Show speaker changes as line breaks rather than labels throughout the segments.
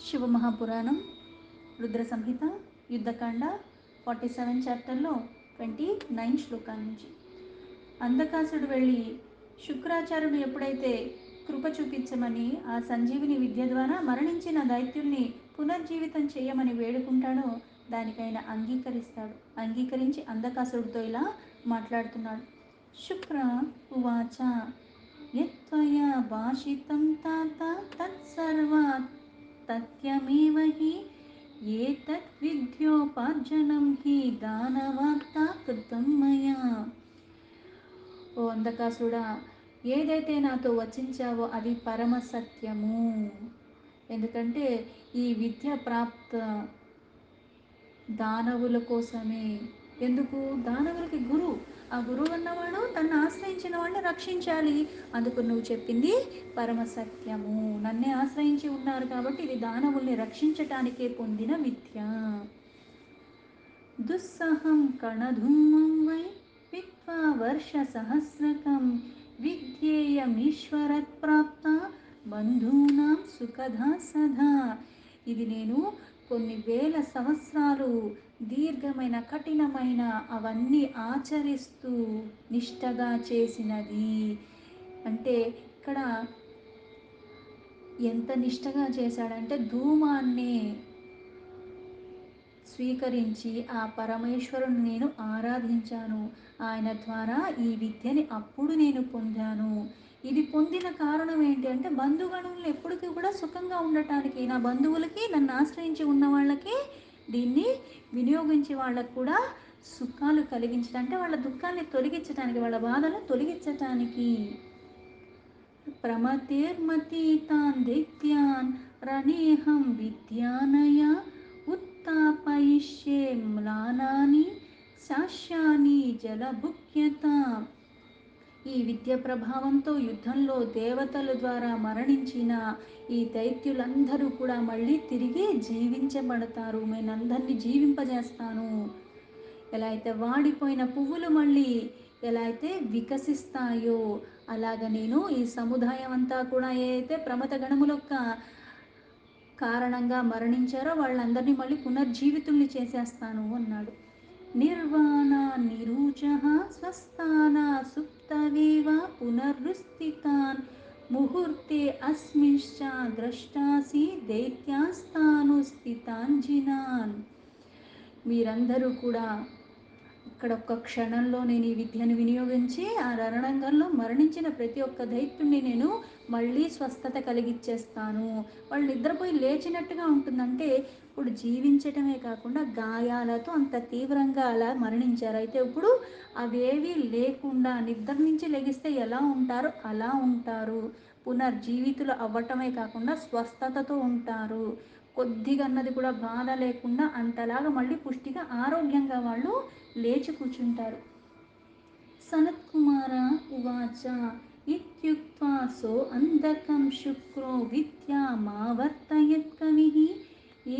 శివమహాపురాణం రుద్ర సంహిత యుద్ధకాండ 47 చాప్టర్లో 29 శ్లోకాల నుంచి. అంధకాసుడు వెళ్ళి శుక్రాచార్యుడు ఎప్పుడైతే కృప చూపించమని ఆ సంజీవిని విద్య ద్వారా మరణించిన దైత్యుల్ని పునర్జీవితం చేయమని వేడుకుంటాడో దానికైనా అంగీకరించి అంధకాసుడితో ఇలా మాట్లాడుతున్నాడు. శుక్ర ఉవాచ యత్వయా భాషితం తాత తత్సర్వాత్ తత్యమేవ హి ఏతత్ విద్యోపార్జనం హి దానవార్తా కృతం మయా. ఓ అంధకాసుడా, ఏదైతే నాతో వచించావో అది పరమ సత్యము. ఎందుకంటే ఈ విద్య ప్రాప్త దానవుల కోసమే. ఎందుకు? దానవులకి ఆ గురువు అన్నవాడు తను ఆశ్రయించిన వాడిని రక్షించాలి. అందుకు నువ్వు చెప్పింది పరమ సత్యము. నన్నే ఆశ్రయించి ఉన్నారు కాబట్టి ఇది దానవుల్ని రక్షించటానికే పొందిన విద్య. దుస్సహం కణధూమం వై విద్వా వర్ష సహస్రకం విద్యేయమీశ్వరత్ ప్రాప్త బంధూనాం సుఖదా సదా. ఇది నేను కొన్ని వేల సంవత్సరాలు దీర్ఘమైన కఠినమైన అవన్నీ ఆచరిస్తూ నిష్టగా చేసినది. అంటే ఇక్కడ ఎంత నిష్టగా చేశాడంటే ధూమాన్ని స్వీకరించి ఆ పరమేశ్వరుని నేను ఆరాధించాను. ఆయన ద్వారా ఈ విద్యని అప్పుడు నేను పొందాను. ఇది పొందిన కారణం ఏంటి అంటే బంధుగణులు ఎప్పటికీ కూడా సుఖంగా ఉండటానికి, నా బంధువులకి, నన్ను ఆశ్రయించి ఉన్న వాళ్ళకి, దీన్ని వినియోగించే వాళ్ళకు కూడా సుఖాలు కలిగించడం, అంటే వాళ్ళ దుఃఖాన్ని తొలగించడానికి, వాళ్ళ బాధను తొలగించటానికి. ప్రమతేర్మతీతాన్ దైత్యాన్ రణేహం విద్యానయ ఉత్తాపయిష్యే మ్లానాని శాస్యాని జలభుక్యత. ఈ విద్య ప్రభావంతో యుద్ధంలో దేవతల ద్వారా మరణించిన ఈ దైత్యులందరూ కూడా మళ్ళీ తిరిగి జీవించబడతారు. నేనందరినీ జీవింపజేస్తాను. ఎలా అయితే వాడిపోయిన పువ్వులు మళ్ళీ ఎలా అయితే వికసిస్తాయో అలాగ నేను ఈ సముదాయం అంతా కూడా ఏదైతే ప్రమథ గణముల యొక్క కారణంగా మరణించారో వాళ్ళందరినీ మళ్ళీ పునర్జీవితుల్ని చేసేస్తాను అన్నాడు. నిర్వాణ నిరూచః స్వస్థాన సుప్తవేవ పునరుస్థితాన్ ముహూర్తే అస్మిశ్చ ద్రష్టాసి దైత్యాస్తానుస్థితాంజినాన్. మీరందరూ కూడా ఇక్కడ ఒక్క క్షణంలో నేను ఈ విద్యను వినియోగించి ఆ రణరంగంలో మరణించిన ప్రతి ఒక్క దైత్యుడిని నేను మళ్ళీ స్వస్థత కలిగిచ్చేస్తాను. వాళ్ళు నిద్రపోయి లేచినట్టుగా ఉంటుందంటే ఇప్పుడు జీవించటమే కాకుండా గాయాలతో అంత తీవ్రంగా అలా మరణించారు. అయితే ఇప్పుడు అవేవి లేకుండా నిద్ర నుంచి లెగిస్తే ఎలా ఉంటారో అలా ఉంటారు. పునర్జీవితులు అవ్వటమే కాకుండా స్వస్థతతో ఉంటారు. కొద్దిగా అన్నది కూడా బాధ లేకుండా అంతలాగా మళ్ళీ పుష్టిగా ఆరోగ్యంగా వాళ్ళు లేచి కూర్చుంటారు. సనత్కుమార ఉవాచ ఇత్యుక్త్వా సో అంధకం శుక్రో విద్యామావర్తయత్ కవిః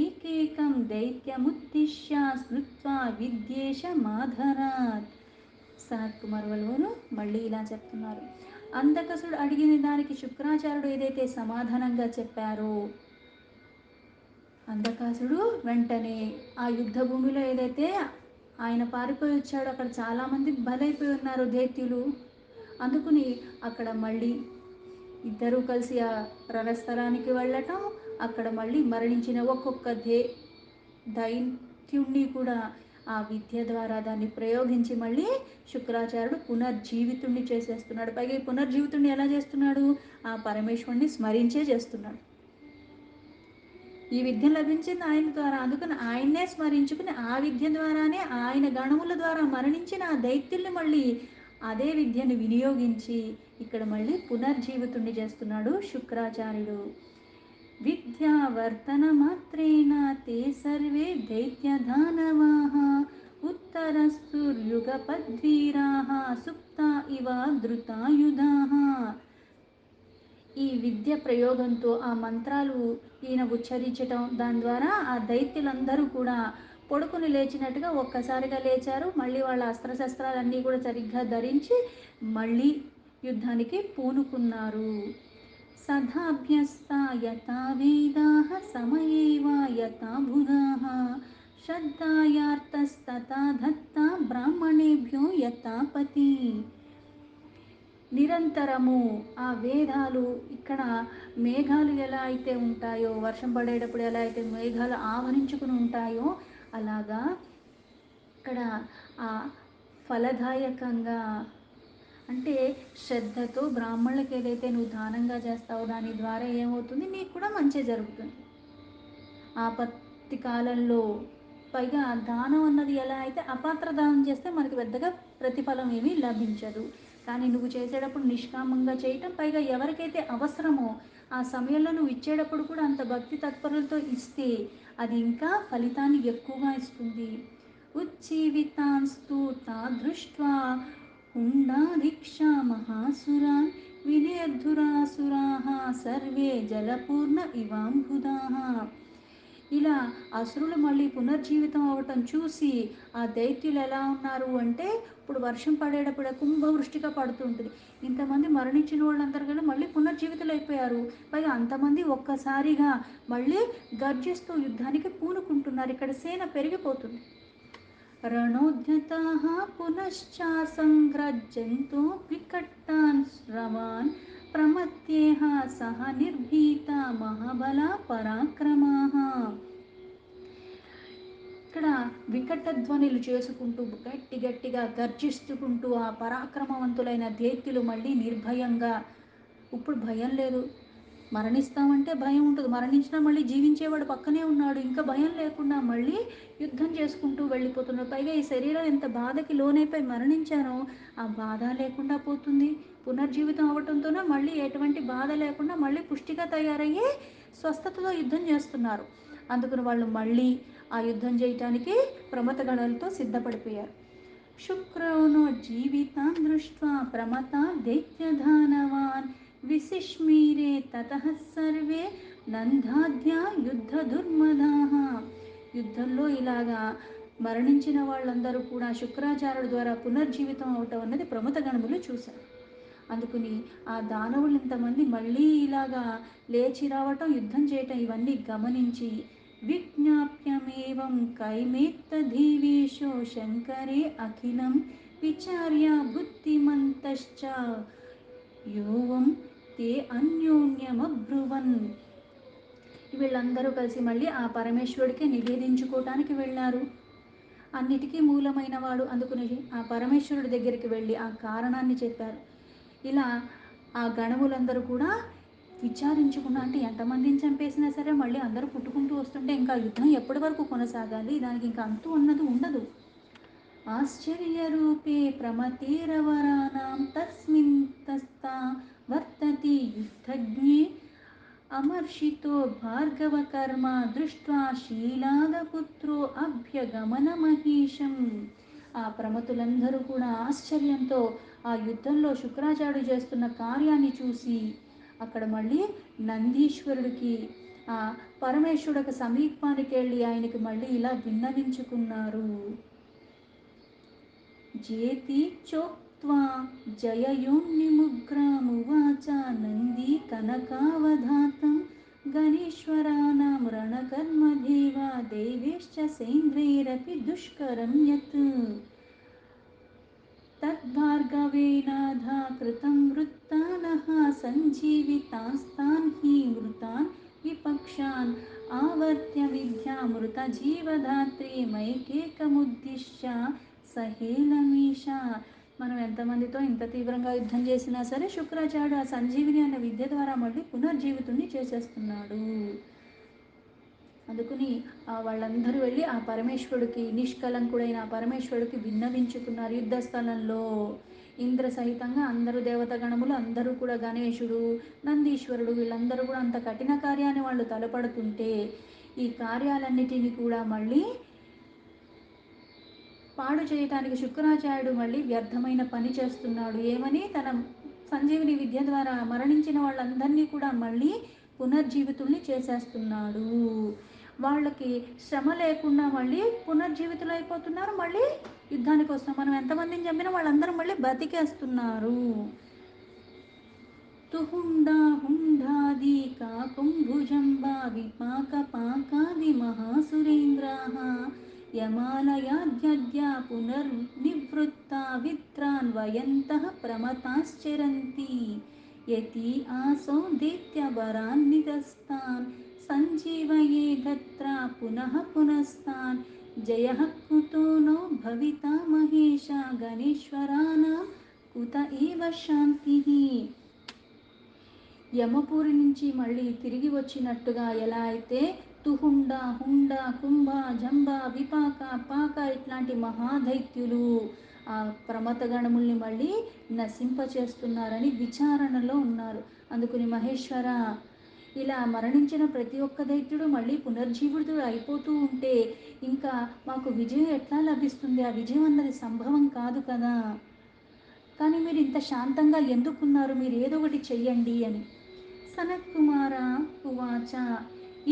ఏకైకం దైత్యముద్దిశ్య స్మృత్వా విద్యేషమాధరాత్. సనత్కుమార్ వలువరు మళ్ళీ ఇలా చెప్తున్నారు. అంధకసుడు అడిగిన దానికి శుక్రాచార్యుడు ఏదైతే సమాధానంగా చెప్పారో అంధకాసుడు వెంటనే ఆ యుద్ధ భూమిలో ఏదైతే ఆయన పారిపోయి వచ్చాడో అక్కడ చాలామంది బలైపోయి ఉన్నారు దైత్యులు. అందుకుని అక్కడ మళ్ళీ ఇద్దరూ కలిసి ఆ రణస్థలానికి వెళ్ళటం, అక్కడ మళ్ళీ మరణించిన ఒక్కొక్క దైత్యుణ్ణి కూడా ఆ విద్య ద్వారా దాన్ని ప్రయోగించి మళ్ళీ శుక్రాచార్యుడు పునర్జీవితుణ్ణి చేసేస్తున్నాడు. పైగా ఈ పునర్జీవితుణ్ణి ఎలా చేస్తున్నాడు? ఆ పరమేశ్వరుణ్ణి స్మరించే చేస్తున్నాడు. ఈ విద్య లభించింది ఆయన ద్వారా. అందుకని ఆయన్నే స్మరించుకుని ఆ విద్య ద్వారానే ఆయన గణముల ద్వారా మరణించిన ఆ దైత్యుల్ని మళ్ళీ అదే విద్యను వినియోగించి ఇక్కడ మళ్ళీ పునర్జీవితుణ్ణి చేస్తున్నాడు శుక్రాచార్యుడు. విద్యావర్తన మాత్రేణ తే సర్వే దైత్యదానవాః ఉత్తరస్తుర్యుగపద్వీరాః సుప్తా ఇవ ధృతాయుధాః. ఈ విద్య ప్రయోగంతో ఆ మంత్రాలు ఈయన ఉచ్చరించటం, దాని ద్వారా ఆ దైత్యులందరూ కూడా పడుకుని లేచినట్టుగా ఒక్కసారిగా లేచారు. మళ్ళీ వాళ్ళ అస్త్రశస్త్రాలన్నీ కూడా సరిగ్గా ధరించి మళ్ళీ యుద్ధానికి పూనుకున్నారు. సదాభ్యస్తా యథా వేదాః సమయేవ యథా బుధాః శ్రద్ధాయార్తస్తథా దత్తా బ్రాహ్మణేభ్యో యథా పతి. నిరంతరము ఆ వేదాలు ఇక్కడ మేఘాలు ఎలా అయితే ఉంటాయో, వర్షం పడేటప్పుడు ఎలా అయితే మేఘాలు ఆవరించుకుని ఉంటాయో అలాగా ఇక్కడ ఆ ఫలదాయకంగా, అంటే శ్రద్ధతో బ్రాహ్మణులకు ఏదైతే నువ్వు దానంగా చేస్తావో దాని ద్వారా ఏమవుతుంది, నీకు కూడా మంచి జరుగుతుంది ఆపత్తి కాలంలో. పైగా దానం అన్నది ఎలా అయితే అపాత్ర దానం చేస్తే మనకి పెద్దగా ప్రతిఫలం ఏమీ లభించదు. కానీ నువ్వు చేసేటప్పుడు నిష్కామంగా చేయటం, పైగా ఎవరికైతే అవసరమో ఆ సమయంలో నువ్వు ఇచ్చేటప్పుడు కూడా అంత భక్తి తత్పరులతో ఇస్తే అది ఇంకా ఫలితాన్ని ఎక్కువగా ఇస్తుంది. ఉజ్జీవితాంస్తు తాదృష్ట్వా హుండాదిక్షా మహాసురాన్ వినేర్ధురాసురాః సర్వే జలపూర్ణ ఇవాంబుధాః. ఇలా అసురులు మళ్ళీ పునర్జీవితం అవ్వటం చూసి ఆ దైత్యులు ఎలా ఉన్నారు అంటే, ఇప్పుడు వర్షం పడేటప్పుడు కుంభవృష్టిగా పడుతుంటుంది, ఇంతమంది మరణించిన వాళ్ళందరూ కూడా మళ్ళీ పునర్జీవితులు అయిపోయారు. పైగా అంతమంది ఒక్కసారిగా మళ్ళీ గర్జిస్తూ యుద్ధానికి పూనుకుంటున్నారు. ఇక్కడ సేన పెరిగిపోతుంది. రణోద్యతాః పునశ్చాసంగ్రజ్జంతో వికట్టాన్ శ్రవాన్ ప్రమత్యేహ సహ నిర్భీత మహాబల పరాక్రమాః. ఇక్కడ వికట ధ్వనులు చేసుకుంటూ గట్టి గట్టిగా గర్జిస్తుకుంటూ ఆ పరాక్రమవంతులైన దైత్యులు మళ్ళీ నిర్భయంగా, ఇప్పుడు భయం లేదు, మరణిస్తామంటే భయం ఉంటుంది, మరణించినా మళ్ళీ జీవించేవాడు పక్కనే ఉన్నాడు, ఇంకా భయం లేకుండా మళ్ళీ యుద్ధం చేసుకుంటూ వెళ్ళిపోతున్నారు. పైగా ఈ శరీరం ఎంత బాధకి లోనైపోయి మరణించానో ఆ బాధ లేకుండా పోతుంది. పునర్జీవితం అవటంతోనే మళ్ళీ ఎటువంటి బాధ లేకుండా మళ్ళీ పుష్టిగా తయారయ్యి స్వస్థతతో యుద్ధం చేస్తున్నారు. అందుకని వాళ్ళు మళ్ళీ ఆ యుద్ధం చేయటానికి ప్రమథ గణాలతో సిద్ధపడిపోయారు. శుక్రౌనో జీవితాన్ దృష్ట్వా ప్రమథ దైత్యధానవాన్ విశిష్మీరే తతః సర్వే నందాద్యా యుద్ధ దుర్మదాః. యుద్ధంలో ఇలాగా మరణించిన వాళ్ళందరూ కూడా శుక్రాచార్యుడి ద్వారా పునర్జీవితం అవటం అన్నది ప్రమథ గణములు చూశారు. అందుకుని ఆ దానవులు ఇంతమంది మళ్ళీ ఇలాగా లేచి రావటం, యుద్ధం చేయటం ఇవన్నీ గమనించి విజ్ఞాప్యమేవం కైమేత్తధీవేశో శంకరే అఖిలం విచార్య బుద్ధిమంతశ్చ యోవం తే అన్యోన్యమబ్రువన్. వీళ్ళందరూ కలిసి మళ్ళీ ఆ పరమేశ్వరుడికి నివేదించుకోవటానికి వెళ్ళారు. అన్నిటికీ మూలమైన వాడు అందుకుని ఆ పరమేశ్వరుడి దగ్గరికి వెళ్ళి ఆ కారణాన్ని చెప్పారు. ఇలా ఆ గణములందరూ కూడా విచారించుకున్నా, అంటే ఎంతమందిని చంపేసినా సరే మళ్ళీ అందరూ పుట్టుకుంటూ వస్తుంటే ఇంకా యుద్ధం ఎప్పటి వరకు కొనసాగాలి, దానికి ఇంకా అంతు అన్నది ఉండదు. ఆశ్చర్యరూపే ప్రమతేరవరానాం తస్మిన్ తస్థా వర్తతి యుద్ధజ్ఞే అమర్షితో భార్గవ కర్మ దృష్ట్వా శీలాదపుత్రో అభ్యగమన మహేశం. ఆ ప్రమతులందరూ కూడా ఆశ్చర్యంతో ఆ యుద్ధంలో శుక్రాచార్యుడు చేస్తున్న కార్యాన్ని చూసి అక్కడ మళ్ళీ నందీశ్వరుడికి ఆ పరమేశ్వరుడికి సమీపానికి వెళ్ళి ఆయనకి మళ్ళీ ఇలా విన్నవించుకున్నారు. జేతి చోక్త్వా జయయోన్నిముగ్రామువాచ నంది కనకావధాతం గణేశ్వరానాం రణకర్మదేవ దేవేశ్చ సేంద్రైరపి దుష్కరం యత్ తద్భార్గవేనాధా కృతం వృత్తానః సంజీవితాస్తాన్ హి మృతాన్ విపక్షాన్ ఆవర్త్య విద్యామృత జీవధాత్రి మైకేకముద్దిశ్య సహేలమీష. మనం ఎంతమందితో ఇంత తీవ్రంగా యుద్ధం చేసినా సరే శుక్రాచార్యుడు ఆ సంజీవిని అన్న విద్య ద్వారా మళ్ళీ పునర్జీవితుణ్ణి చేసేస్తున్నాడు. అందుకుని వాళ్ళందరూ వెళ్ళి ఆ పరమేశ్వరుడికి, నిష్కలంకుడైన ఆ పరమేశ్వరుడికి విన్నవించుకున్నారు. యుద్ధ స్థలంలో ఇంద్ర సహితంగా అందరూ దేవత గణములు అందరూ కూడా, గణేశుడు, నందీశ్వరుడు వీళ్ళందరూ కూడా అంత కఠిన కార్యాన్ని వాళ్ళు తలపడుతుంటే ఈ కార్యాలన్నిటినీ కూడా మళ్ళీ పాడు చేయటానికి శుక్రాచార్యుడు మళ్ళీ వ్యర్థమైన పని చేస్తున్నాడు. ఏమని, తన సంజీవిని విద్య ద్వారా మరణించిన వాళ్ళందరినీ కూడా మళ్ళీ పునర్జీవితుల్ని చేసేస్తున్నాడు. వాళ్ళకి శ్రమ లేకుండా మళ్ళీ పునర్జీవితులు అయిపోతున్నారు. మళ్ళీ యుద్ధానికి వస్తాం, మనం ఎంతమందిని చంపినా వాళ్ళందరూ మళ్ళీ బతికేస్తున్నారు. తుహుండా హుండాది కాకుంభుజంబా విపాక పాకాది మహాసురేంద్రాః యమాలయాద్యద్య పునర్నివృత్తా విత్రాన్వయంతః ప్రమతాశ్చరంతి యతి ఆసో దైత్యవరాన్నితస్తాన్ సంజీవయేదత్ర పునః పునస్తాన్ జయః కుతో నో భవితా మహేశ గణేశ్వరానాం కుత ఏవ శాంతిః. యమపూరి నుంచి మళ్ళీ తిరిగి వచ్చినట్టుగా ఎలా అయితే తుహుండ హుండ కుంభ జంబ విపాక పాక ఇట్లాంటి మహాదైత్యులు ఆ ప్రమథగణముల్ని మళ్ళీ నశింపచేస్తున్నారని విచారణలో ఉన్నారు. అందుకుని మహేశ్వర, ఇలా మరణించిన ప్రతి ఒక్క దైత్యుడు మళ్ళీ పునర్జీవుడు అయిపోతూ ఉంటే ఇంకా మాకు విజయం ఎట్లా లభిస్తుంది? ఆ విజయం అన్నది సంభవం కాదు కదా. కానీ మీరు ఇంత శాంతంగా ఎందుకున్నారు? మీరు ఏదో ఒకటి చెయ్యండి అని. సనత్కుమార ఉవాచ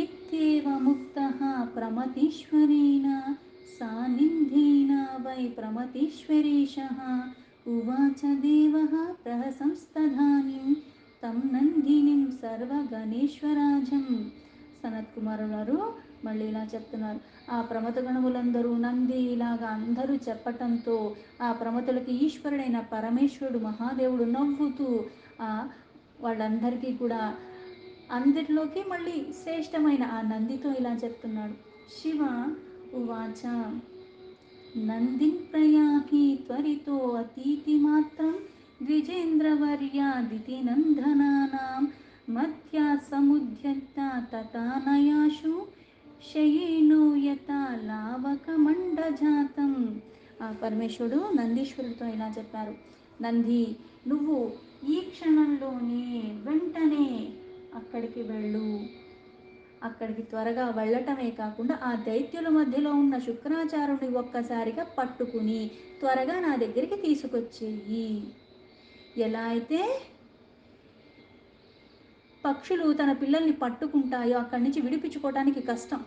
ఇత్యేవముక్తః ప్రమతీశ్వరేణ సాన్నిధ్యేన వై ప్రమతీశ్వరేశः ఉవాచ దేవः ప్రహసంస్తదానీం తం నందినిం సర్వగణేశ్వరాజం. సనత్ కుమారు గారు మళ్ళీ ఇలా చెప్తున్నారు. ఆ ప్రమథగణములందరూ నంది ఇలాగా అందరూ చెప్పటంతో ఆ ప్రమతులకి ఈశ్వరుడైన పరమేశ్వరుడు మహాదేవుడు నవ్వుతూ వాళ్ళందరికీ కూడా అందరిలోకి మళ్ళీ శ్రేష్టమైన ఆ నందితో ఇలా చెప్తున్నాడు. శివ ఉవాచ నందిన్ ప్రయాహి త్వరితో అతీతి మాత్రం ద్విజేంద్రవర్యాదితి నందనానాం మధ్యా సముద్యత తథా నయాశు శయేనో యథా లావకమండజాతం. ఆ పరమేశ్వరుడు నందీశ్వరుడితో ఇలా చెప్పారు. నంది, నువ్వు ఈ క్షణంలోనే వెంటనే అక్కడికి వెళ్ళు. అక్కడికి త్వరగా వెళ్ళటమే కాకుండా ఆ దైత్యుల మధ్యలో ఉన్న శుక్రాచార్యుని ఒక్కసారిగా పట్టుకుని త్వరగా నా దగ్గరికి తీసుకొచ్చేయి. ఎలా అయితే పక్షులు తన పిల్లల్ని పట్టుకుంటాయో అక్కడి నుంచి విడిపించుకోవడానికి కష్టం,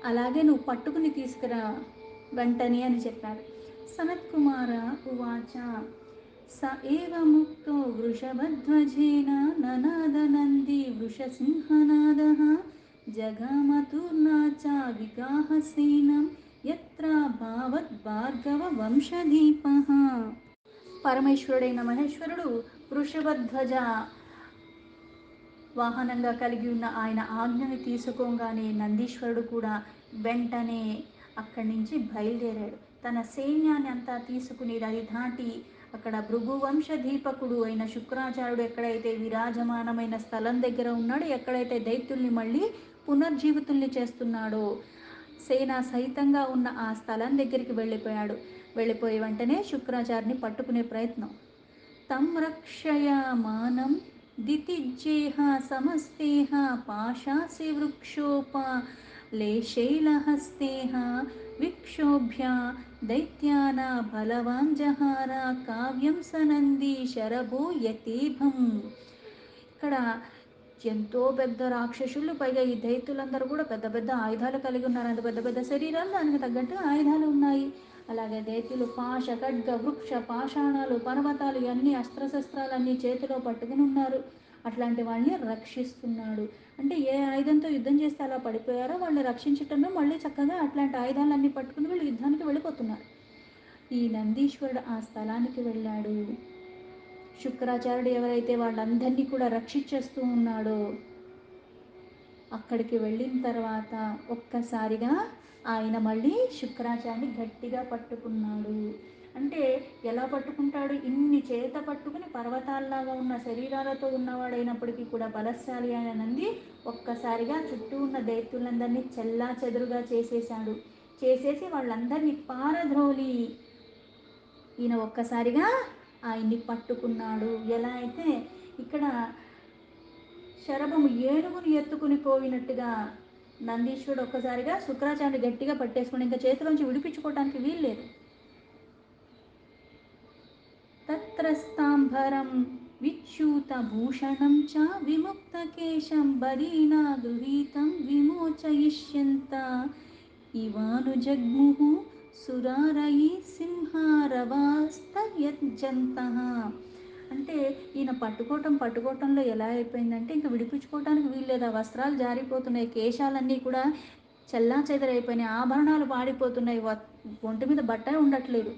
అలాగే నువ్వు పట్టుకుని తీసుకురా వెంటనే అని చెప్పాడు. సనత్కుమార ఉవాచ స ఏవ ముక్తో వృషభధ్వజేన ననాదనంది వృషసింహనాదః జగామతుర్నా చ విగాహసేనం యత్ర భావత్ భార్గవ వంశదీపః. పరమేశ్వరుడైన మహేశ్వరుడు వృషభధ్వజ వాహనంగా కలిగి ఉన్న ఆయన ఆజ్ఞని తీసుకోగానే నందీశ్వరుడు కూడా వెంటనే అక్కడి నుంచి బయలుదేరాడు. తన సైన్యాన్ని అంతా తీసుకుని అది దాటి అక్కడ భృగువంశ దీపకుడు అయిన శుక్రాచార్యుడు ఎక్కడైతే విరాజమానమైన స్థలం దగ్గర ఉన్నాడో, ఎక్కడైతే దైత్యుల్ని మళ్ళీ పునర్జీవితుల్ని చేస్తున్నాడో సేనా సహితంగా ఉన్న ఆ స్థలం దగ్గరికి వెళ్ళిపోయి వెంటనే శుక్రాచార్యుని పట్టుకునే ప్రయత్నం. తం రక్షయామానం దితిజ్జేహ సమస్తేహ పాశాసి వృక్షోపలేశైలహస్తేహ విక్షోభ్య దైత్యాన బలవాన్ జహార కావ్యం సనంది శరభో యతేభం. ఇక్కడ ఎంతో పెద్ద రాక్షసులు, పైగా ఈ దైత్యులందరూ కూడా పెద్ద పెద్ద ఆయుధాలు కలిగి ఉన్నారు. అంత పెద్ద పెద్ద శరీరాలు, దానికి తగ్గట్టు ఆయుధాలు ఉన్నాయి. అలాగే దైత్యులు పాశ ఖడ్గ వృక్ష పాషాణాలు పర్వతాలు అన్ని అస్త్రశస్త్రాలన్నీ చేతిలో పట్టుకుని ఉన్నారు. అట్లాంటి వాళ్ళని రక్షిస్తున్నాడు. అంటే ఏ ఆయుధంతో యుద్ధం చేస్తే అలా పడిపోయారో వాళ్ళని రక్షించటంలో మళ్ళీ చక్కగా అట్లాంటి ఆయుధాలన్నీ పట్టుకుని వీళ్ళు యుద్ధానికి వెళ్ళిపోతున్నారు. ఈ నందీశ్వరుడు ఆ స్థలానికి వెళ్ళాడు. శుక్రాచార్యుడు ఎవరైతే వాళ్ళందరినీ కూడా రక్షించేస్తూ ఉన్నాడో అక్కడికి వెళ్ళిన తర్వాత ఒక్కసారిగా ఆయన మళ్ళీ శుక్రాచార్యుని గట్టిగా పట్టుకున్నాడు. అంటే ఎలా పట్టుకుంటాడు? ఇన్ని చేత పట్టుకుని పర్వతాల్లాగా ఉన్న శరీరాలతో ఉన్నవాడైనప్పటికీ కూడా బలశాలి అయిన నంది ఒక్కసారిగా చుట్టూ ఉన్న దైత్యులందరినీ చెల్లా చెదురుగా చేసేసి వాళ్ళందరినీ పారద్రోలి ఈయన ఒక్కసారిగా ఆయన్ని పట్టుకున్నాడు. ఎలా అయితే ఇక్కడ శరభము ఏనుగును ఎత్తుకుని పోయినట్టుగా నందీశ్వరుడు ఒక్కసారిగా శుక్రాచార్యుని గట్టిగా పట్టేసుకుని ఇంకా చేతిలోంచి విడిపించుకోవడానికి వీల్లేదు. తత్రస్తాంబరం విచ్యూత భూషణం చ విముక్తకేశం బలీనా గృహీతం విమోచయిష్యంత ఇవానుజగ్ముః సురారయీ సింహారవాస్తయజ్జంతః. అంటే ఈయన పట్టుకోవటంలో ఎలా అయిపోయిందంటే ఇంక విడిపించుకోవటానికి వీల్లేదు. ఆ వస్త్రాలు జారిపోతున్నాయి, కేశాలన్నీ కూడా చెల్లాచెదరైపోయినాయి, ఆభరణాలు పాడిపోతున్నాయి, ఒంటి మీద బట్ట ఉండట్లేదు,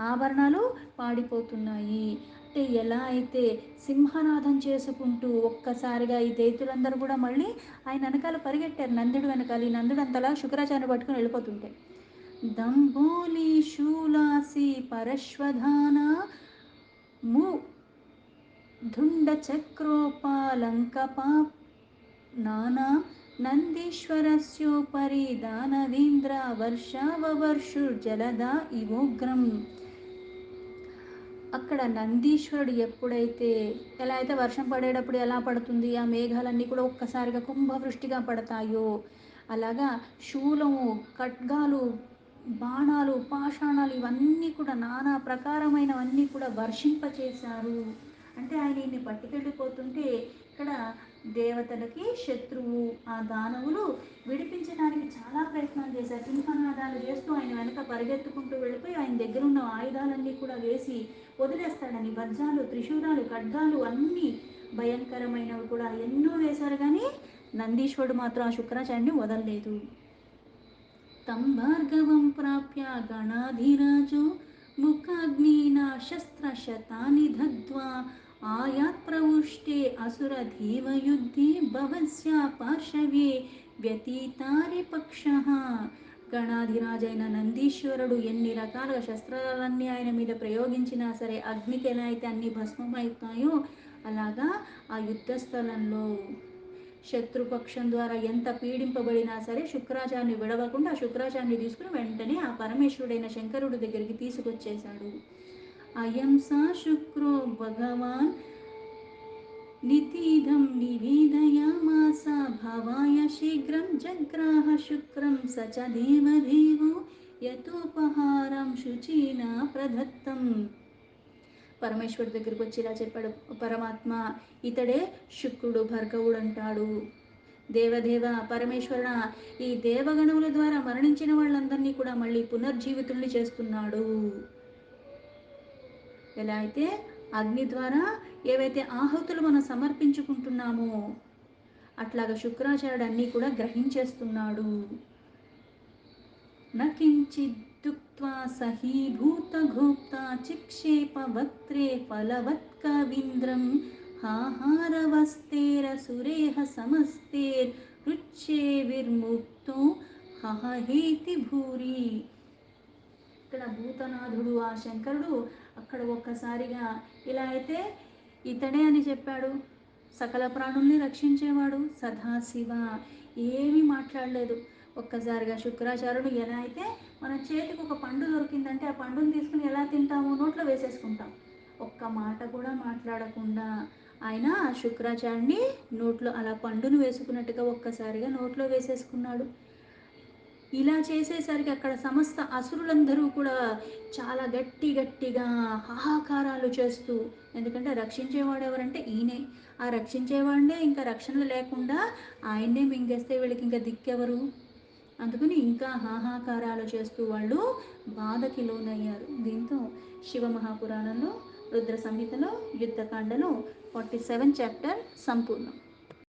ఆభరణాలు పాడిపోతున్నాయి. అంటే ఎలా అయితే సింహనాదం చేసుకుంటూ ఒక్కసారిగా ఈ దైత్యులందరూ కూడా మళ్ళీ ఆయన వెనకాల పరిగెట్టారు, నందుడు వెనకాల. ఈ నందుడు అంతలా శుక్రాచార్య పట్టుకుని వెళ్ళిపోతుంటే దంబోలి శూలాసి పరశ్వధాన ము ధుండ చక్రోపాలంకపా నానా నందీశ్వరస్యోపరి దానవీంద్ర వర్షావవర్షుర్జలదా ఇవోగ్రం. అక్కడ నందీశ్వరుడు ఎప్పుడైతే ఎలా అయితే వర్షం పడేటప్పుడు ఎలా పడుతుంది, ఆ మేఘాలన్నీ కూడా ఒక్కసారిగా కుంభవృష్టిగా పడతాయో అలాగా శూలము, ఖడ్గాలు, బాణాలు, పాషాణాలు ఇవన్నీ కూడా నానా ప్రకారమైనవన్నీ కూడా వర్షింపచేశారు. అంటే ఆయన ఇన్ని పట్టుకెళ్ళిపోతుంటే ఇక్కడ దేవతలకి శత్రువు ఆ దానవులు విడిపించడానికి చాలా ప్రయత్నాలు చేశారు. సింహనాదాలు చేస్తూ ఆయన వెనక పరిగెత్తుకుంటూ వెళ్ళిపోయి ఆయన దగ్గర ఉన్న ఆయుధాలన్నీ కూడా వేసి వదిలేస్తాడని, వజ్రాలు, త్రిశూలాలు, ఖడ్గాలు అన్నీ భయంకరమైనవి కూడా ఎన్నో వేశారు. కానీ నందీశ్వరుడు మాత్రం ఆ శుక్రాచార్యుని వదలలేదు. తం భార్గవం ప్రాప్య గణాధిరాజో ముఖాగ్నినా శస్త్రశతాని దగ్ధ్వా ఆయాత్ ప్రవుష్టే అసురధీవయుద్ధే భవస్య పార్శవే వ్యతీతారి పక్షః. గణాధిరాజైన నందీశ్వరుడు ఎన్ని రకాలుగా శస్త్రాలన్నీ ఆయన మీద ప్రయోగించినా సరే అగ్నికి ఎలా అయితే అన్ని భస్మమవుతాయో అలాగా ఆ యుద్ధ స్థలంలో శత్రుపక్షం ద్వారా ఎంత పీడింపబడినా సరే శుక్రాచార్యుని విడవకుండా శుక్రాచార్యుని తీసుకుని వెంటనే ఆ పరమేశ్వరుడైన శంకరుడి దగ్గరికి తీసుకొచ్చేశాడు. అయం సా శుక్రో భగవాన్ నితీదం నివేదయామాస భవాయ శీఘ్రం జగ్రాహ శుక్రం సచ దేవదేవో యతోపహారం శుచీనా ప్రదత్తం. పరమేశ్వరుడి దగ్గరికి వచ్చి ఇలా చెప్పాడు పరమాత్మ, ఇతడే శుక్రుడు, భర్గవుడు అంటాడు. దేవదేవ పరమేశ్వరుడ, ఈ దేవగణముల ద్వారా మరణించిన వాళ్ళందరినీ కూడా మళ్ళీ పునర్జీవితుల్ని చేస్తున్నాడు. ఎలా అయితే అగ్ని ద్వారా ఏవైతే ఆహుతులు మనం సమర్పించుకుంటున్నామో అట్లాగా శుక్రాచార్యుడు అన్నీ కూడా గ్రహించేస్తున్నాడు. నకించిదుక్త్వా సహీభూతగోప్తా చిక్షేప వక్త్రే ఫలవత్కవీంద్రం హాహారవస్తేరసురేహ సమస్తేర్ రుచ్చే విర్ముక్తో హహేతి భూరి. ఇక్కడ భూతనాథుడు ఆ శంకరుడు అక్కడ ఒక్కసారిగా ఇలా అయితే ఇతడే అని చెప్పాడు, సకల ప్రాణుల్ని రక్షించేవాడు సదాశివ, ఏమీ మాట్లాడలేదు. ఒక్కసారిగా శుక్రాచార్యుడు ఎలా అయితే మన చేతికి ఒక పండు దొరికిందంటే ఆ పండుని తీసుకుని ఎలా తింటామో నోట్లో వేసేసుకుంటాం, ఒక్క మాట కూడా మాట్లాడకుండా ఆయన ఆ శుక్రాచార్యుని నోట్లో అలా పండును వేసుకున్నట్టుగా ఒక్కసారిగా నోట్లో వేసేసుకున్నాడు. ఇలా చేసేసరికి అక్కడ సమస్త అసురులందరూ కూడా చాలా గట్టిగా హాహాకారాలు చేస్తూ, ఎందుకంటే రక్షించేవాడు ఎవరంటే ఈయనే, ఆ రక్షించేవాడినే ఇంకా రక్షణ లేకుండా ఆయన్నే మింగేస్తే వీళ్ళకి ఇంకా దిక్కెవరు, అందుకని ఇంకా హాహాకారాలు చేస్తూ వాళ్ళు బాధకి లోనయ్యారు. దీంతో శివమహాపురాణంలో రుద్ర సంహితలో యుద్ధకాండలో 47 చాప్టర్ సంపూర్ణం.